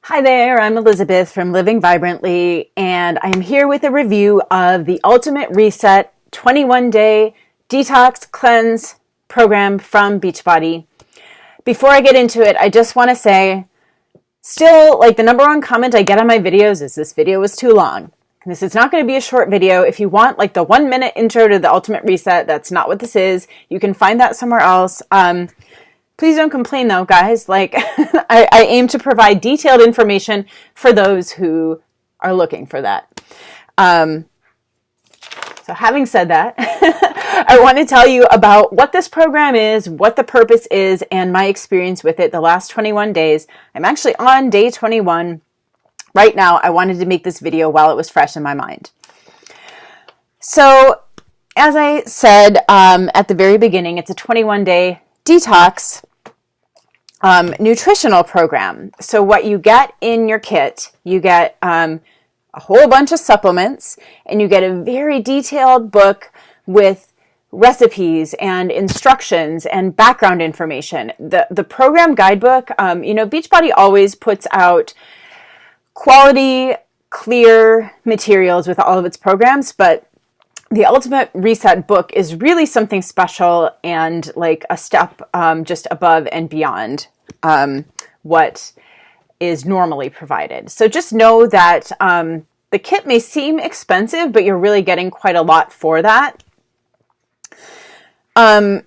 Hi there, I'm Elizabeth from Living Vibrantly, and I'm here with a review of the Ultimate Reset 21-Day Detox Cleanse program from Beachbody. Before I get into it, I just want to say, still, the number one comment I get on my videos is this video was too long. This is not going to be a short video. If you want the 1-minute intro to the Ultimate Reset, that's not what this is. You can find that somewhere else. Please don't complain though, guys. I aim to provide detailed information for those who are looking for that. So having said that, I want to tell you about what this program is, what the purpose is, and my experience with it the last 21 days. I'm actually on day 21 right now. I wanted to make this video while it was fresh in my mind. So as I said at the very beginning, it's a 21-day detox nutritional program. So what you get in your kit, you get a whole bunch of supplements, and you get a very detailed book with recipes and instructions and background information. The program guidebook, Beachbody always puts out quality, clear materials with all of its programs, but the Ultimate Reset book is really something special and a step just above and beyond what is normally provided. So just know that the kit may seem expensive, but you're really getting quite a lot for that. And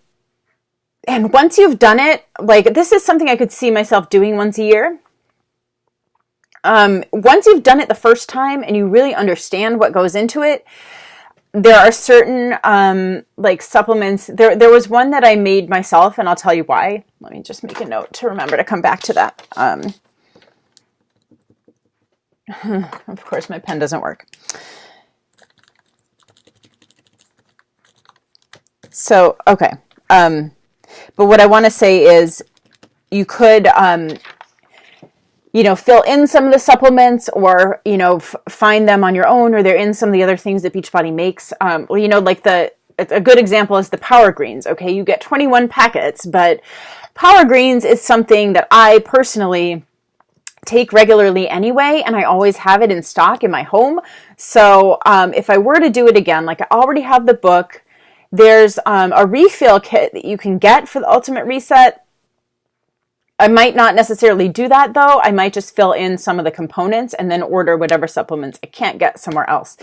once you've done it, this is something I could see myself doing once a year. Once you've done it the first time and you really understand what goes into it, there are certain supplements. There was one that I made myself, and I'll tell you why. Let me just make a note to remember to come back to that. Of course, my pen doesn't work. So, okay. But what I want to say is you could fill in some of the supplements or, find them on your own, or they're in some of the other things that Beachbody makes. A good example is the Power Greens. Okay, you get 21 packets, but Power Greens is something that I personally take regularly anyway, and I always have it in stock in my home. So if I were to do it again, I already have the book, there's a refill kit that you can get for the Ultimate Reset. I might not necessarily do that though. I might just fill in some of the components and then order whatever supplements I can't get somewhere else.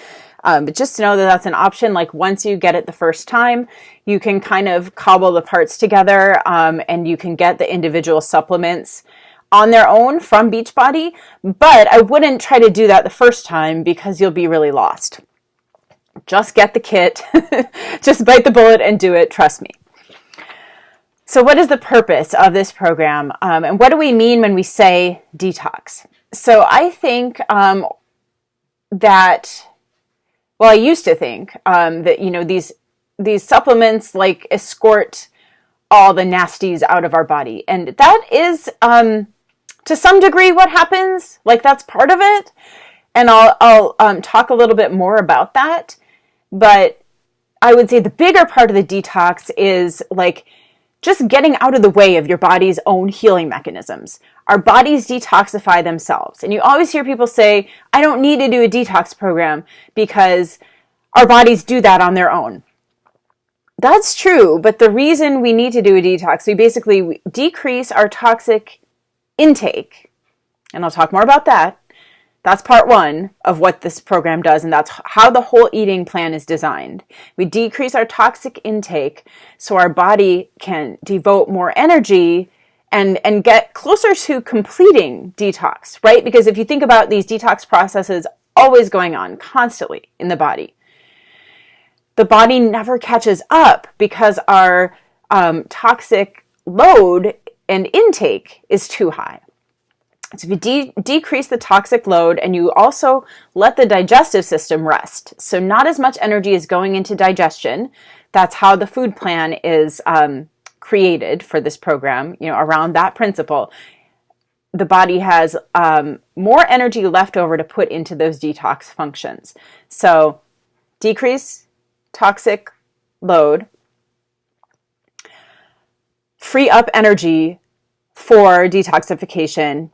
But just know that that's an option. Once you get it the first time, you can kind of cobble the parts together and you can get the individual supplements on their own from Beachbody. But I wouldn't try to do that the first time because you'll be really lost. Just get the kit, just bite the bullet and do it. Trust me. So what is the purpose of this program? And what do we mean when we say detox? So I think I used to think that, these supplements escort all the nasties out of our body. And that is, to some degree, what happens. That's part of it. And I'll talk a little bit more about that. But I would say the bigger part of the detox is just getting out of the way of your body's own healing mechanisms. Our bodies detoxify themselves. And you always hear people say, I don't need to do a detox program because our bodies do that on their own. That's true, but the reason we need to do a detox, we basically decrease our toxic intake. And I'll talk more about that. That's part one of what this program does, and that's how the whole eating plan is designed. We decrease our toxic intake so our body can devote more energy and get closer to completing detox, right? Because if you think about these detox processes always going on constantly in the body never catches up because our toxic load and intake is too high. So if you decrease the toxic load and you also let the digestive system rest, so not as much energy is going into digestion. That's how the food plan is created for this program, around that principle. The body has more energy left over to put into those detox functions. So decrease toxic load, free up energy for detoxification,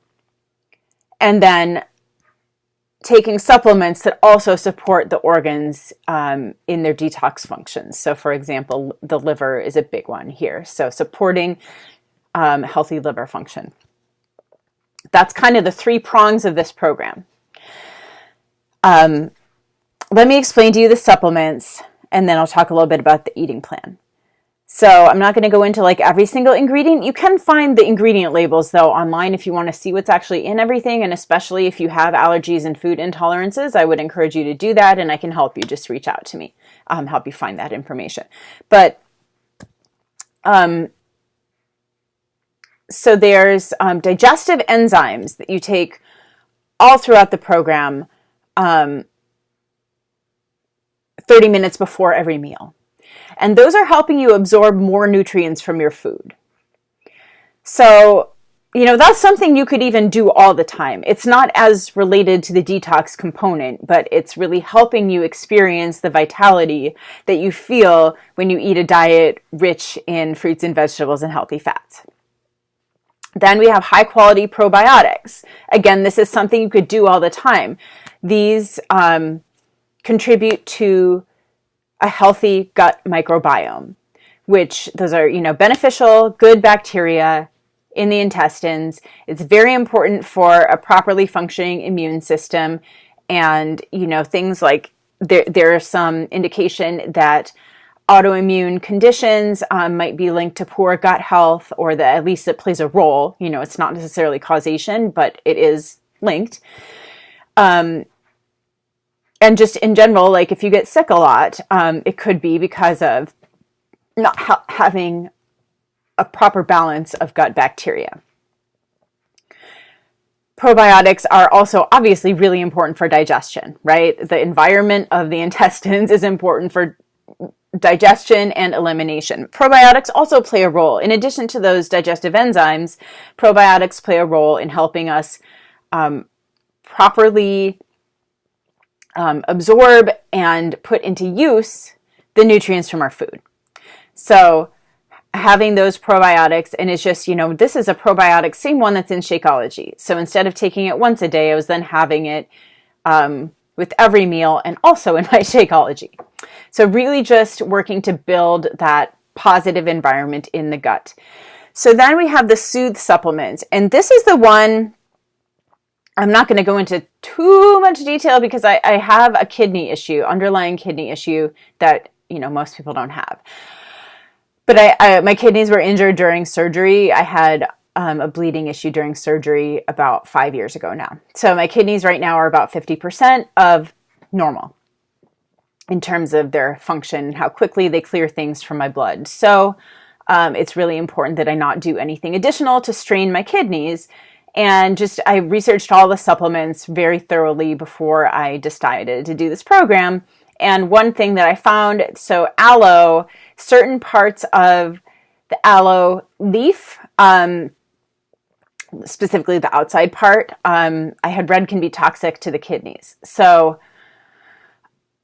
and then taking supplements that also support the organs in their detox functions. So for example, the liver is a big one here. So supporting healthy liver function. That's kind of the 3 prongs of this program. Let me explain to you the supplements, and then I'll talk a little bit about the eating plan. So I'm not going to go into like every single ingredient. You can find the ingredient labels though online if you want to see what's actually in everything. And especially if you have allergies and food intolerances, I would encourage you to do that, and I can help you. Just reach out to me, help you find that information. But so there's digestive enzymes that you take all throughout the program, 30 minutes before every meal. And those are helping you absorb more nutrients from your food. So, that's something you could even do all the time. It's not as related to the detox component, but it's really helping you experience the vitality that you feel when you eat a diet rich in fruits and vegetables and healthy fats. Then we have high quality probiotics. Again, this is something you could do all the time. These contribute to a healthy gut microbiome, which those are, beneficial, good bacteria in the intestines. It's very important for a properly functioning immune system. And, things like there's some indication that autoimmune conditions might be linked to poor gut health, or that at least it plays a role. It's not necessarily causation, but it is linked. And just in general, like if you get sick a lot, it could be because of not having a proper balance of gut bacteria. Probiotics are also obviously really important for digestion, right? The environment of the intestines is important for digestion and elimination. Probiotics also play a role. In addition to those digestive enzymes, probiotics play a role in helping us properly absorb and put into use the nutrients from our food. So having those probiotics, and it's just, this is a probiotic, same one that's in Shakeology. So instead of taking it once a day, I was then having it with every meal and also in my Shakeology. So really just working to build that positive environment in the gut. So then we have the Soothe Supplement, and this is the one I'm not going to go into too much detail because I have a underlying kidney issue that, most people don't have. But my kidneys were injured during surgery. I had a bleeding issue during surgery about 5 years ago now. So my kidneys right now are about 50% of normal in terms of their function, how quickly they clear things from my blood. So it's really important that I not do anything additional to strain my kidneys. And I researched all the supplements very thoroughly before I decided to do this program. And one thing that I found, so aloe, certain parts of the aloe leaf, specifically the outside part, I had read can be toxic to the kidneys. So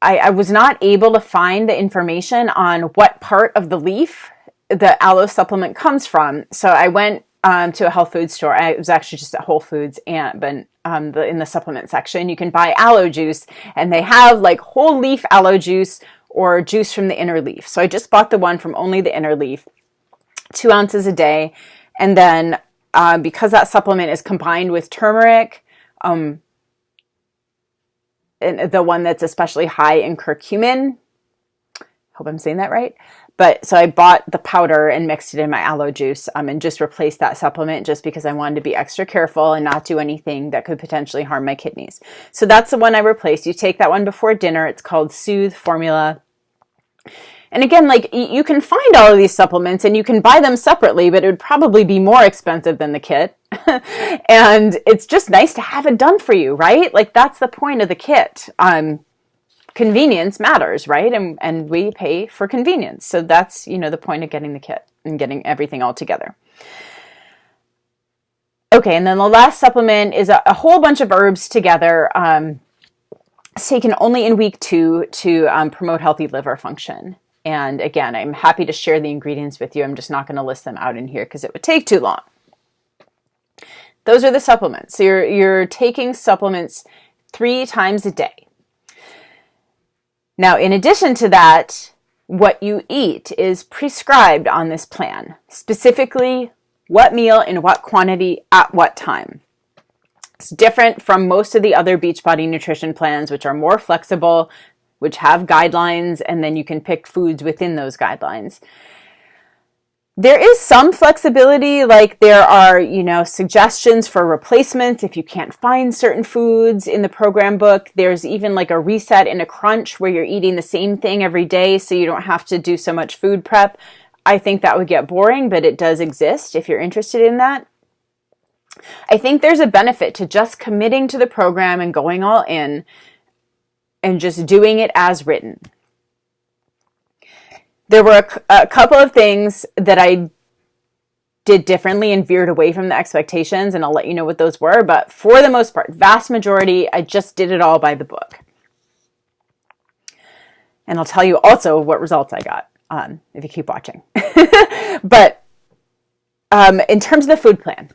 I was not able to find the information on what part of the leaf the aloe supplement comes from. So I went to a health food store. It was actually just at Whole Foods, but in the supplement section, you can buy aloe juice, and they have like whole leaf aloe juice or juice from the inner leaf. So I just bought the one from only the inner leaf, 2 ounces a day. And then because that supplement is combined with turmeric, and the one that's especially high in curcumin, hope I'm saying that right. But so I bought the powder and mixed it in my aloe juice and just replaced that supplement just because I wanted to be extra careful and not do anything that could potentially harm my kidneys. So that's the one I replaced. You take that one before dinner. It's called Soothe Formula. And again, like you can find all of these supplements and you can buy them separately, but it would probably be more expensive than the kit. And it's just nice to have it done for you, right? Like that's the point of the kit. Convenience matters, right? And we pay for convenience. So that's, the point of getting the kit and getting everything all together. Okay, and then the last supplement is a whole bunch of herbs together. It's taken only in week 2 to promote healthy liver function. And again, I'm happy to share the ingredients with you. I'm just not going to list them out in here because it would take too long. Those are the supplements. So you're taking supplements 3 times a day. Now, in addition to that, what you eat is prescribed on this plan, specifically what meal in what quantity at what time. It's different from most of the other Beachbody nutrition plans, which are more flexible, which have guidelines, and then you can pick foods within those guidelines. There is some flexibility, like there are, suggestions for replacements if you can't find certain foods in the program book. There's even like a reset and a crunch where you're eating the same thing every day so you don't have to do so much food prep. I think that would get boring, but it does exist if you're interested in that. I think there's a benefit to just committing to the program and going all in and just doing it as written. There were a couple of things that I did differently and veered away from the expectations, and I'll let you know what those were. But for the most part, vast majority, I just did it all by the book. And I'll tell you also what results I got if you keep watching. But in terms of the food plan,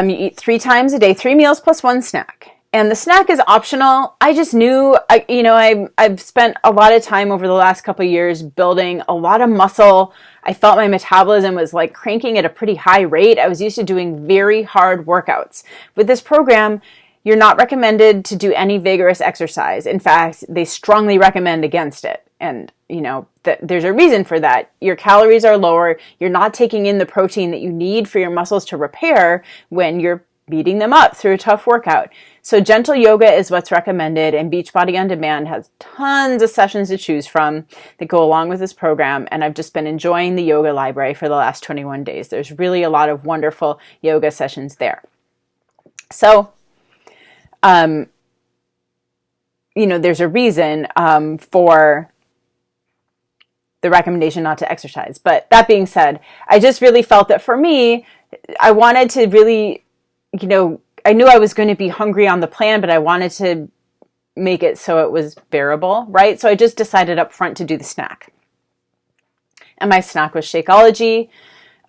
you eat 3 times a day, 3 meals plus 1 snack. And the snack is optional. I just knew, I've spent a lot of time over the last couple of years building a lot of muscle. I felt my metabolism was like cranking at a pretty high rate. I was used to doing very hard workouts. With this program, you're not recommended to do any vigorous exercise. In fact, they strongly recommend against it. And, there's a reason for that. Your calories are lower. You're not taking in the protein that you need for your muscles to repair when you're beating them up through a tough workout. So gentle yoga is what's recommended, and Beachbody On Demand has tons of sessions to choose from that go along with this program, and I've just been enjoying the yoga library for the last 21 days. There's really a lot of wonderful yoga sessions there. So, there's a reason for the recommendation not to exercise. But that being said, I just really felt that for me, I wanted to really, I knew I was going to be hungry on the plan, but I wanted to make it so it was bearable, right? So I just decided up front to do the snack. And my snack was Shakeology.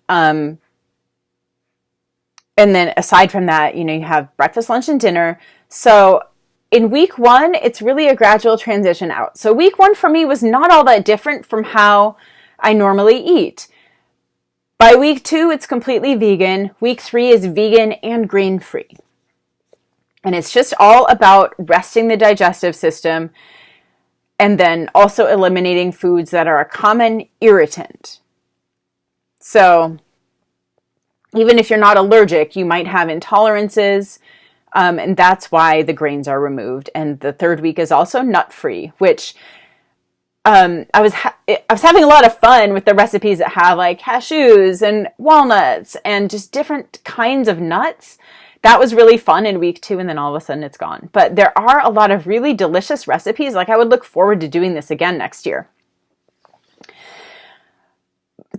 And then aside from that, you have breakfast, lunch, and dinner. So in week 1, it's really a gradual transition out. So week 1 for me was not all that different from how I normally eat. By week 2, it's completely vegan. Week 3 is vegan and grain-free. And it's just all about resting the digestive system and then also eliminating foods that are a common irritant. So even if you're not allergic, you might have intolerances, and that's why the grains are removed. And the 3rd week is also nut-free, which I was having a lot of fun with the recipes that have like cashews and walnuts and just different kinds of nuts. That was really fun in week 2, and then all of a sudden it's gone. But there are a lot of really delicious recipes. Like I would look forward to doing this again next year.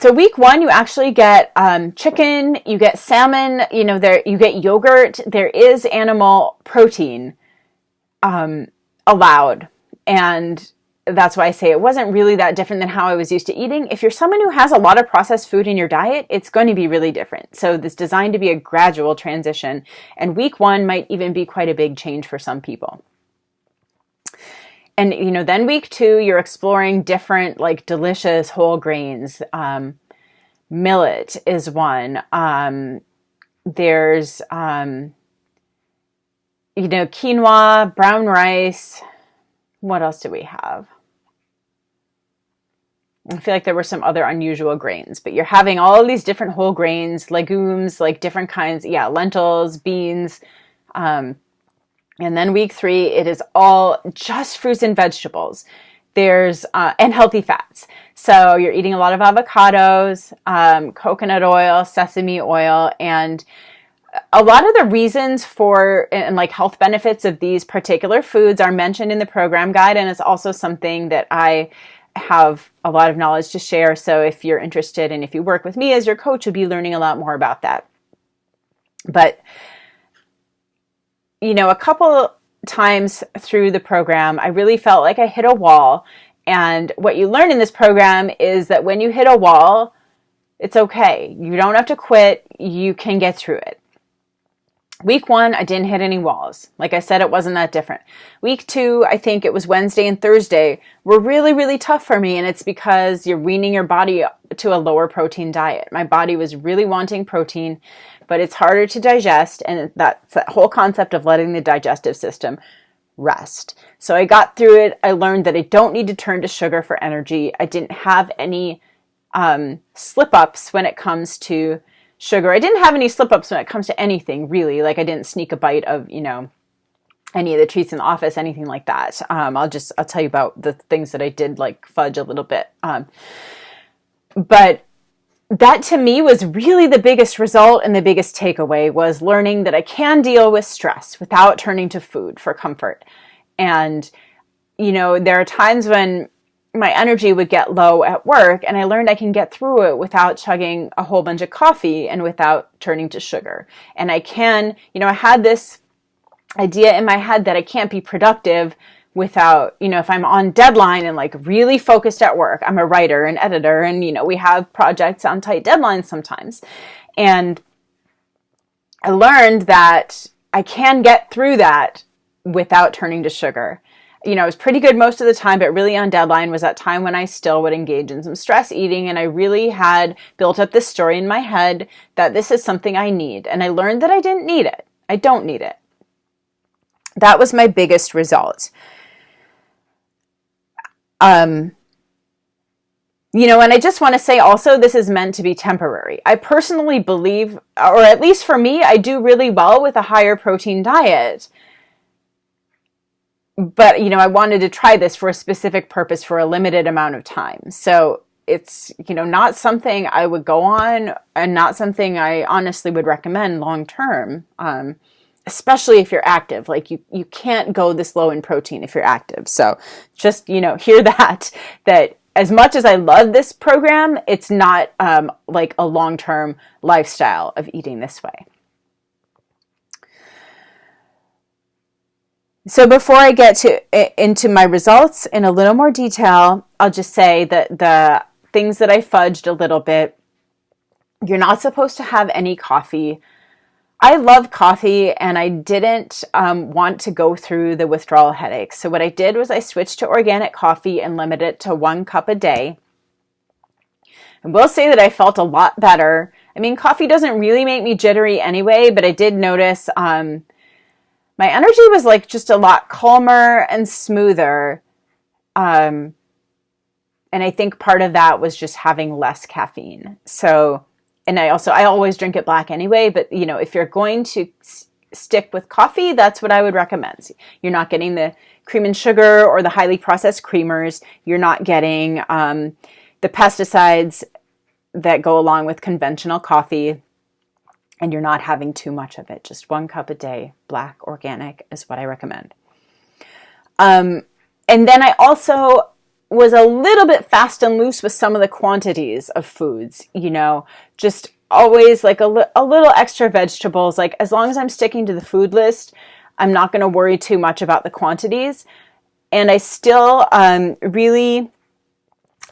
So week 1, you actually get chicken, you get salmon, you get yogurt. There is animal protein allowed. And that's why I say it wasn't really that different than how I was used to eating. If you're someone who has a lot of processed food in your diet, it's going to be really different. So it's designed to be a gradual transition. And week 1 might even be quite a big change for some people. And, then week 2, you're exploring different, like, delicious whole grains. Millet is one. There's, quinoa, brown rice. What else do we have? I feel like there were some other unusual grains, but you're having all of these different whole grains, legumes, like different kinds. Yeah, lentils, beans. And then week 3, it is all just fruits and vegetables. There's, and healthy fats. So you're eating a lot of avocados, coconut oil, sesame oil, and a lot of the reasons for and like health benefits of these particular foods are mentioned in the program guide. And it's also something that I have a lot of knowledge to share. So if you're interested and if you work with me as your coach, you'll be learning a lot more about that. But a couple times through the program, I really felt like I hit a wall. And what you learn in this program is that when you hit a wall, It's okay. You don't have to quit. You can get through it. Week 1, I didn't hit any walls. Like I said, it wasn't that different. Week 2, I think it was Wednesday and Thursday, were really, really tough for me. And it's because you're weaning your body to a lower protein diet. My body was really wanting protein, but it's harder to digest. And that's that whole concept of letting the digestive system rest. So I got through it. I learned that I don't need to turn to sugar for energy. I didn't have any slip-ups when it comes to sugar. I didn't have any slip-ups when it comes to anything, really. Like I didn't sneak a bite of, any of the treats in the office, anything like that. I'll tell you about the things that I did, like fudge a little bit. But that to me was really the biggest result, and the biggest takeaway was learning that I can deal with stress without turning to food for comfort. And, there are times when my energy would get low at work, and I learned I can get through it without chugging a whole bunch of coffee and without turning to sugar. And I can, I had this idea in my head that I can't be productive without, if I'm on deadline and like really focused at work. I'm a writer and editor, and, we have projects on tight deadlines sometimes. And I learned that I can get through that without turning to sugar. I was pretty good most of the time, but really on deadline was that time when I still would engage in some stress eating. And I really had built up this story in my head that this is something I need. And I learned that I didn't need it. I don't need it. That was my biggest result. And I just want to say also, this is meant to be temporary. I personally believe, or at least for me, I do really well with a higher protein diet. But, I wanted to try this for a specific purpose for a limited amount of time. So it's, not something I would go on, and not something I honestly would recommend long term, especially if you're active. Like you can't go this low in protein if you're active. So just, hear that as much as I love this program, it's not like a long-term lifestyle of eating this way. So before I get into my results in a little more detail, I'll just say that the things that I fudged a little bit, you're not supposed to have any coffee. I love coffee, and I didn't want to go through the withdrawal headaches. So what I did was I switched to organic coffee and limited it to 1 cup a day. I will say that I felt a lot better. I mean, coffee doesn't really make me jittery anyway, but I did notice my energy was like just a lot calmer and smoother. And I think part of that was just having less caffeine. So, and I always drink it black anyway, but if you're going to stick with coffee, that's what I would recommend. You're not getting the cream and sugar or the highly processed creamers. You're not getting the pesticides that go along with conventional coffee. And you're not having too much of it. Just 1 cup a day, black, organic is what I recommend. And then I also was a little bit fast and loose with some of the quantities of foods, just always like a little extra vegetables. Like as long as I'm sticking to the food list, I'm not going to worry too much about the quantities. And I still really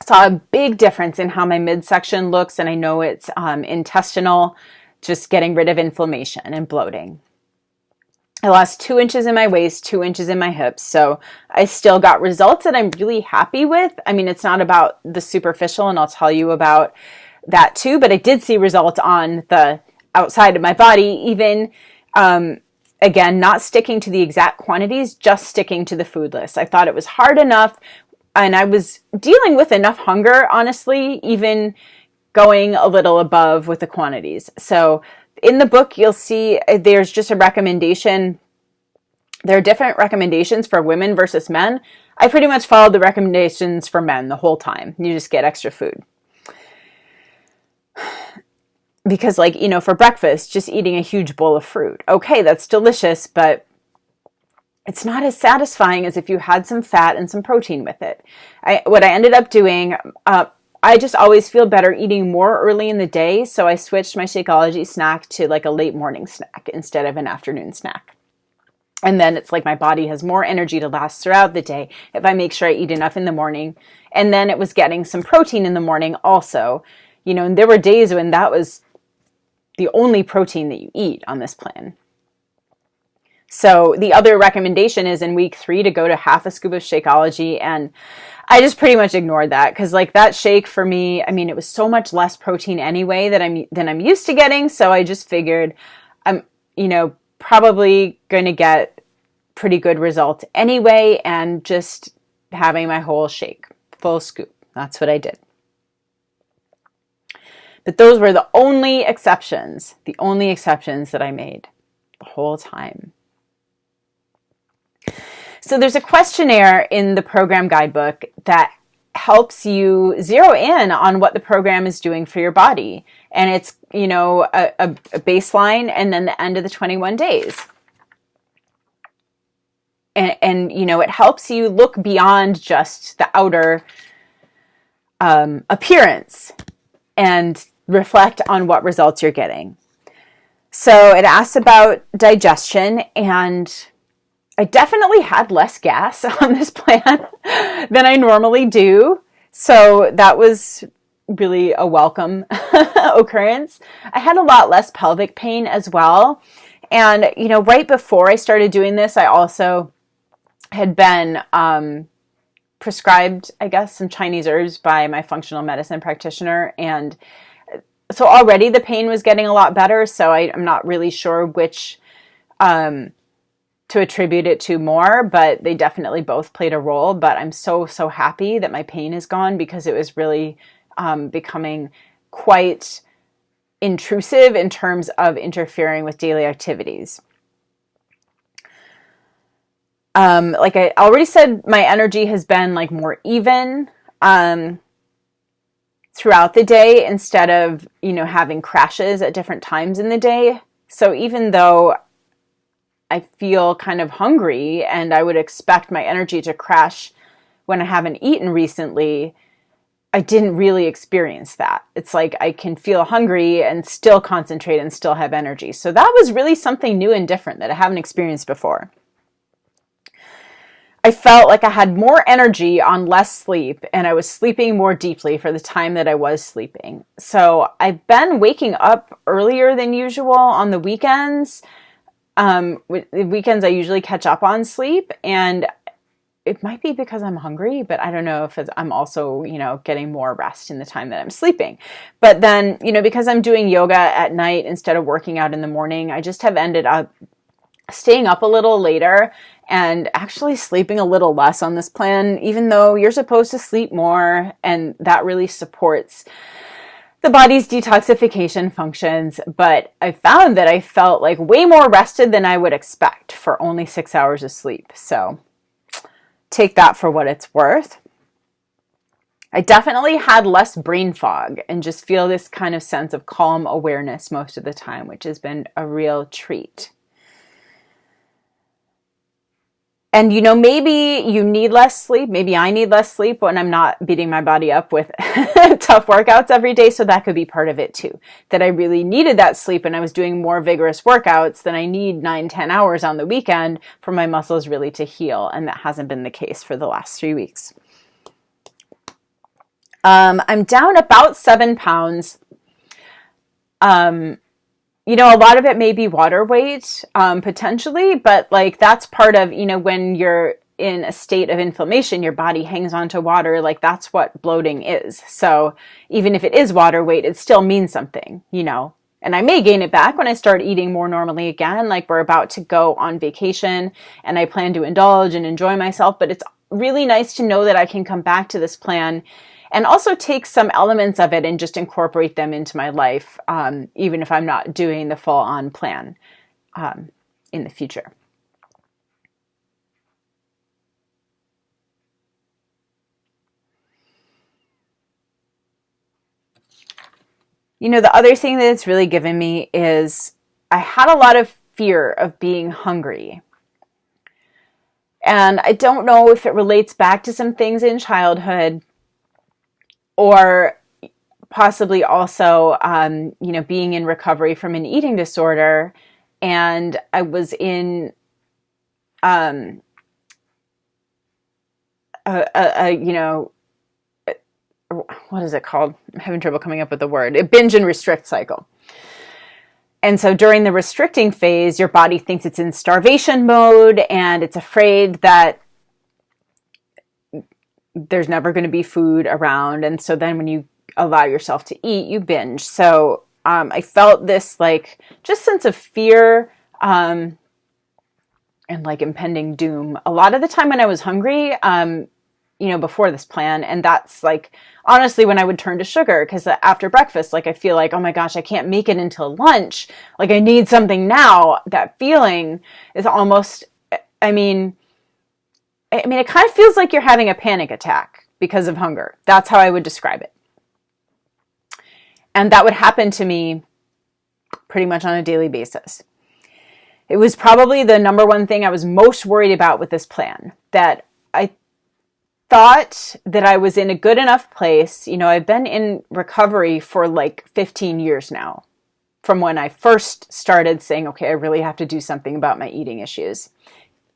saw a big difference in how my midsection looks. And I know it's intestinal, just getting rid of inflammation and bloating. I lost 2 inches in my waist, 2 inches in my hips. So I still got results that I'm really happy with. I mean, it's not about the superficial, and I'll tell you about that too, but I did see results on the outside of my body, even, again, not sticking to the exact quantities, just sticking to the food list. I thought it was hard enough, and I was dealing with enough hunger, honestly, even going a little above with the quantities. So in the book, you'll see there's just a recommendation. There are different recommendations for women versus men. I pretty much followed the recommendations for men the whole time. You just get extra food. Because for breakfast, just eating a huge bowl of fruit. Okay, that's delicious, but it's not as satisfying as if you had some fat and some protein with it. What I ended up doing, I just always feel better eating more early in the day, so I switched my Shakeology snack to like a late morning snack instead of an afternoon snack. And then it's like my body has more energy to last throughout the day if I make sure I eat enough in the morning. And then it was getting some protein in the morning also. and there were days when that was the only protein that you eat on this plan. So the other recommendation is in week 3 to go to half a scoop of Shakeology, and I just pretty much ignored that because like that shake for me, I mean, it was so much less protein anyway than I'm used to getting. So I just figured I'm, probably going to get pretty good results anyway, and just having my whole shake, full scoop. That's what I did. But those were the only exceptions that I made the whole time. So there's a questionnaire in the program guidebook that helps you zero in on what the program is doing for your body. And it's, a baseline and then the end of the 21 days. And it helps you look beyond just the outer appearance and reflect on what results you're getting. So it asks about digestion, and I definitely had less gas on this plan than I normally do. So that was really a welcome occurrence. I had a lot less pelvic pain as well. And, right before I started doing this, I also had been prescribed, I guess, some Chinese herbs by my functional medicine practitioner. And so already the pain was getting a lot better. So I'm not really sure which to attribute it to more, but they definitely both played a role. But I'm so happy that my pain is gone, because it was really becoming quite intrusive in terms of interfering with daily activities. Like I already said, my energy has been like more even throughout the day instead of, having crashes at different times in the day. So even though I feel kind of hungry and I would expect my energy to crash when I haven't eaten recently, I didn't really experience that. It's like I can feel hungry and still concentrate and still have energy. So that was really something new and different that I haven't experienced before. I felt like I had more energy on less sleep, and I was sleeping more deeply for the time that I was sleeping. So I've been waking up earlier than usual on the weekends. Weekends I usually catch up on sleep, and it might be because I'm hungry, but I don't know if I'm also, getting more rest in the time that I'm sleeping. But then, because I'm doing yoga at night instead of working out in the morning, I just have ended up staying up a little later and actually sleeping a little less on this plan, even though you're supposed to sleep more, and that really supports the body's detoxification functions. But I found that I felt like way more rested than I would expect for only 6 hours of sleep. So take that for what it's worth. I definitely had less brain fog and just feel this kind of sense of calm awareness most of the time, which has been a real treat. And, maybe you need less sleep. Maybe I need less sleep when I'm not beating my body up with tough workouts every day. So that could be part of it too. That I really needed that sleep and I was doing more vigorous workouts than I need 9-10 hours on the weekend for my muscles really to heal. And that hasn't been the case for the last 3 weeks. I'm down about 7 pounds. A lot of it may be water weight, potentially, but like that's part of, when you're in a state of inflammation, your body hangs on to water. Like that's what bloating is. So even if it is water weight, it still means something, and I may gain it back when I start eating more normally again. Like we're about to go on vacation and I plan to indulge and enjoy myself, but it's really nice to know that I can come back to this plan and also take some elements of it and just incorporate them into my life, even if I'm not doing the full-on plan in the future. The other thing that it's really given me is I had a lot of fear of being hungry. And I don't know if it relates back to some things in childhood, or possibly also, being in recovery from an eating disorder. And I was in a what is it called? I'm having trouble coming up with the word. A binge and restrict cycle. And so during the restricting phase, your body thinks it's in starvation mode and it's afraid that there's never going to be food around. And so then when you allow yourself to eat, you binge. So I felt this like just sense of fear and like impending doom a lot of the time when I was hungry, before this plan. And that's like, honestly, when I would turn to sugar, because after breakfast, like I feel like, oh my gosh, I can't make it until lunch. Like I need something now. That feeling is almost, it kind of feels like you're having a panic attack because of hunger. That's how I would describe it. And that would happen to me pretty much on a daily basis. It was probably the number one thing I was most worried about with this plan, that I thought that I was in a good enough place. I've been in recovery for like 15 years now, from when I first started saying, okay, I really have to do something about my eating issues.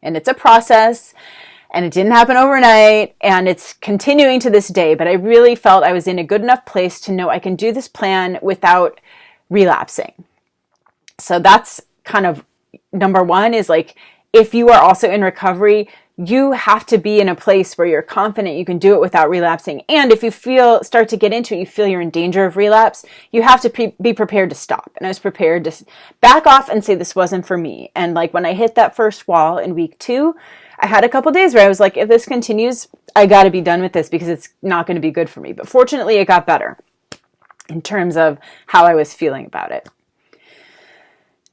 And it's a process, and it didn't happen overnight, and it's continuing to this day, but I really felt I was in a good enough place to know I can do this plan without relapsing. So that's kind of number one, is like, if you are also in recovery, you have to be in a place where you're confident you can do it without relapsing. And if you start to get into it, you feel you're in danger of relapse, you have to be prepared to stop. And I was prepared to back off and say this wasn't for me. And like when I hit that first wall in week 2, I had a couple days where I was like, if this continues, I got to be done with this because it's not going to be good for me. But fortunately, it got better in terms of how I was feeling about it.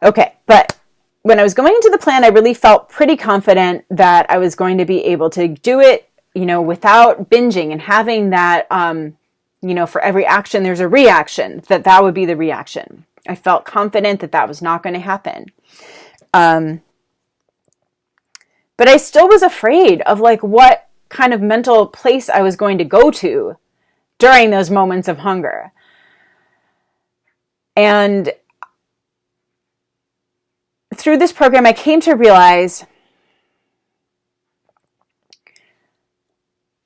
Okay, but when I was going into the plan, I really felt pretty confident that I was going to be able to do it, without binging and having that, for every action, there's a reaction, that would be the reaction. I felt confident that was not going to happen. But I still was afraid of like what kind of mental place I was going to go to during those moments of hunger. And through this program, I came to realize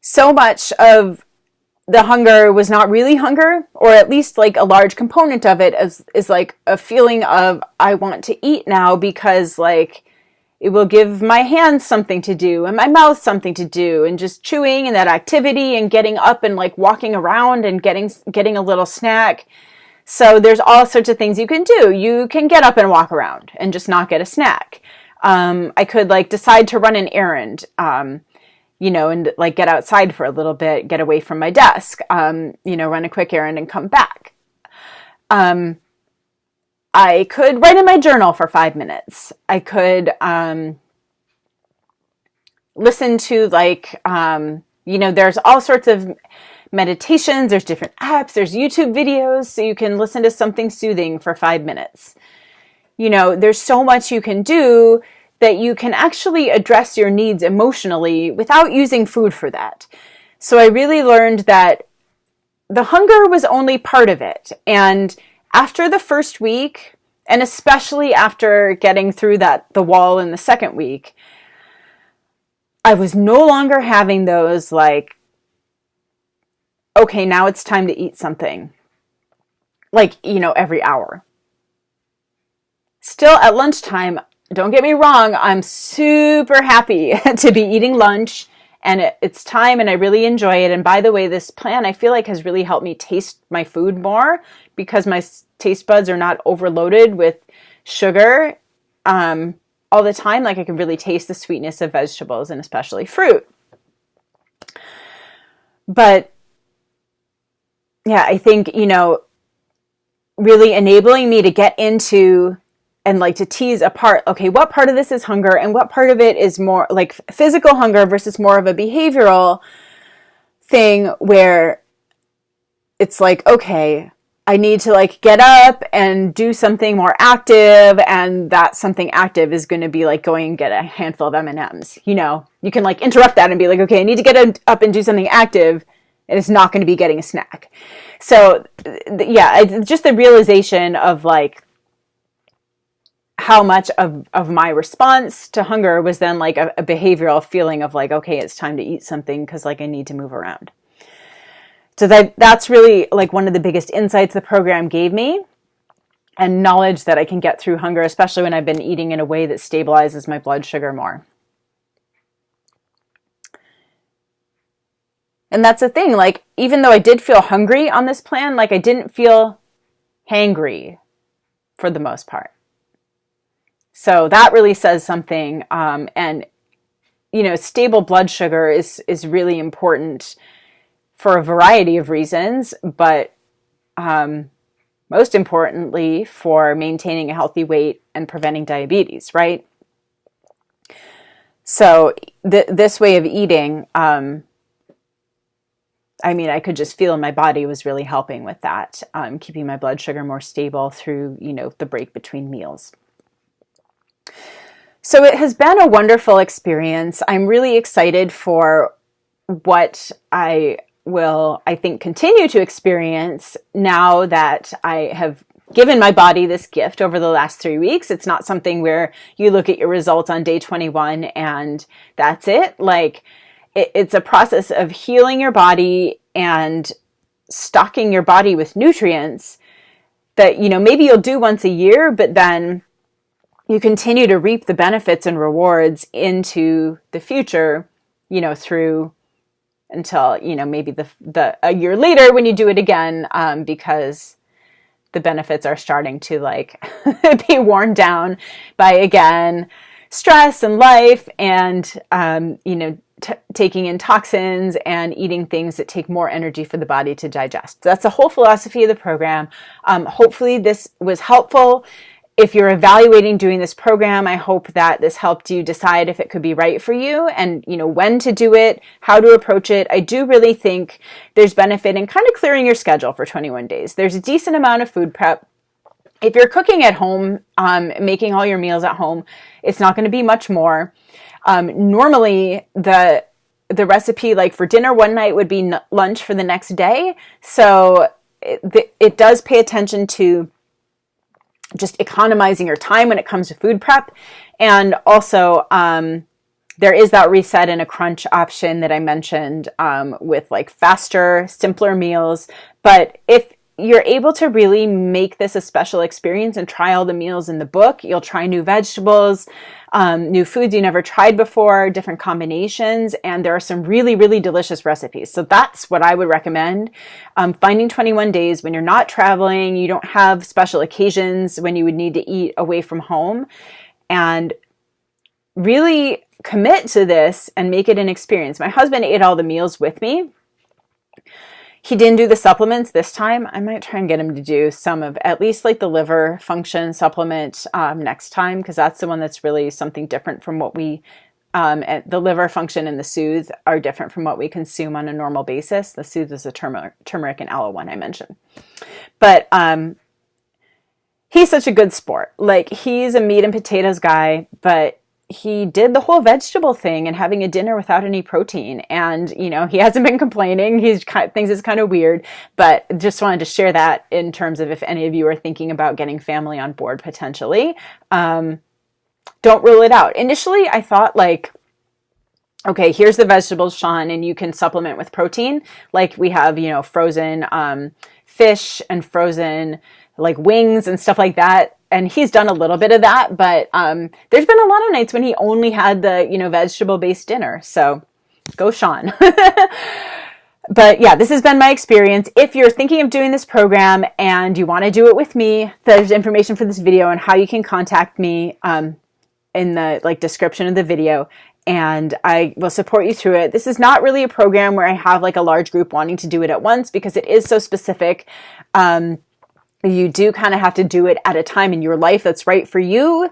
so much of the hunger was not really hunger, or at least like a large component of it is like a feeling of, I want to eat now because like it will give my hands something to do and my mouth something to do, and just chewing and that activity and getting up and like walking around and getting a little snack. So there's all sorts of things you can do. You can get up and walk around and just not get a snack. I could like decide to run an errand, and like get outside for a little bit, get away from my desk, run a quick errand and come back. I could write in my journal for 5 minutes. I could listen to like, there's all sorts of meditations, there's different apps, there's YouTube videos, so you can listen to something soothing for 5 minutes. There's so much you can do that you can actually address your needs emotionally without using food for that. So I really learned that the hunger was only part of it. And after the first week, and especially after getting through the wall in the second week, I was no longer having those like, okay, now it's time to eat something. Like, every hour. Still at lunchtime, don't get me wrong, I'm super happy to be eating lunch, and it's time and I really enjoy it. And by the way, this plan I feel like has really helped me taste my food more, because my taste buds are not overloaded with sugar all the time. Like I can really taste the sweetness of vegetables and especially fruit. But yeah, I think, really enabling me to get into and like to tease apart, okay, what part of this is hunger and what part of it is more like physical hunger versus more of a behavioral thing where it's like, okay, I need to like get up and do something more active, and that something active is going to be like going and get a handful of M&Ms. You can like interrupt that and be like, okay, I need to get up and do something active, and it's not going to be getting a snack. So yeah, just the realization of like how much of my response to hunger was then like a behavioral feeling of like, okay, it's time to eat something because like I need to move around. So that's really like one of the biggest insights the program gave me, and knowledge that I can get through hunger, especially when I've been eating in a way that stabilizes my blood sugar more. And that's the thing, like, even though I did feel hungry on this plan, like I didn't feel hangry for the most part. So that really says something. And, you know, stable blood sugar is really important for a variety of reasons, but most importantly for maintaining a healthy weight and preventing diabetes, right? So this way of eating, I mean, I could just feel my body was really helping with that, keeping my blood sugar more stable through, you know, the break between meals. So it has been a wonderful experience. I'm really excited for what I will, I think, continue to experience now that I have given my body this gift over the last 3 weeks. It's not something where you look at your results on day 21 and that's it. Like, it's a process of healing your body and stocking your body with nutrients that, you know, maybe you'll do once a year, but then you continue to reap the benefits and rewards into the future, you know, through until, you know, maybe a year later when you do it again, because the benefits are starting to like be worn down by, again, stress and life and, you know, taking in toxins and eating things that take more energy for the body to digest. That's the whole philosophy of the program. Hopefully this was helpful. If you're evaluating doing this program, I hope that this helped you decide if it could be right for you and, you know, when to do it, how to approach it. I do really think there's benefit in kind of clearing your schedule for 21 days. There's a decent amount of food prep. If you're cooking at home, making all your meals at home, it's not going to be much more. Normally the recipe, like for dinner one night, would be lunch for the next day. So it does pay attention to just economizing your time when it comes to food prep. And also, there is that reset and a crunch option that I mentioned, with like faster, simpler meals. But if you're able to really make this a special experience and try all the meals in the book, you'll try new vegetables, new foods you never tried before, different combinations, and there are some really, really delicious recipes. So that's what I would recommend. Finding 21 days when you're not traveling, you don't have special occasions when you would need to eat away from home, and really commit to this and make it an experience. My husband ate all the meals with me. He didn't do the supplements this time. I might try and get him to do some of at least like the liver function supplement next time, because that's the one that's really something different from what we, the liver function and the Soothe are different from what we consume on a normal basis. The Soothe is the turmeric and aloe one I mentioned. But he's such a good sport. Like, he's a meat and potatoes guy, but he did the whole vegetable thing and having a dinner without any protein. And, you know, he hasn't been complaining. He thinks it's kind of weird, but just wanted to share that in terms of if any of you are thinking about getting family on board potentially. Don't rule it out. Initially, I thought like, okay, here's the vegetables, Sean, and you can supplement with protein. Like we have, you know, frozen fish and frozen like wings and stuff like that. And he's done a little bit of that, but there's been a lot of nights when he only had the, you know, vegetable-based dinner. So go Sean. But yeah, this has been my experience. If you're thinking of doing this program and you want to do it with me, there's information for this video and how you can contact me in the like description of the video, and I will support you through it. This is not really a program where I have like a large group wanting to do it at once because it is so specific. You do kind of have to do it at a time in your life that's right for you.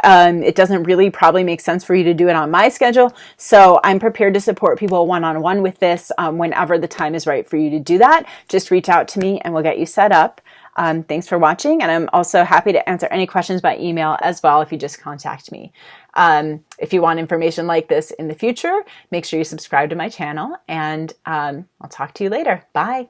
It doesn't really probably make sense for you to do it on my schedule. So I'm prepared to support people one-on-one with this whenever the time is right for you to do that. Just reach out to me and we'll get you set up. Thanks for watching. And I'm also happy to answer any questions by email as well if you just contact me. If you want information like this in the future, make sure you subscribe to my channel, and I'll talk to you later. Bye.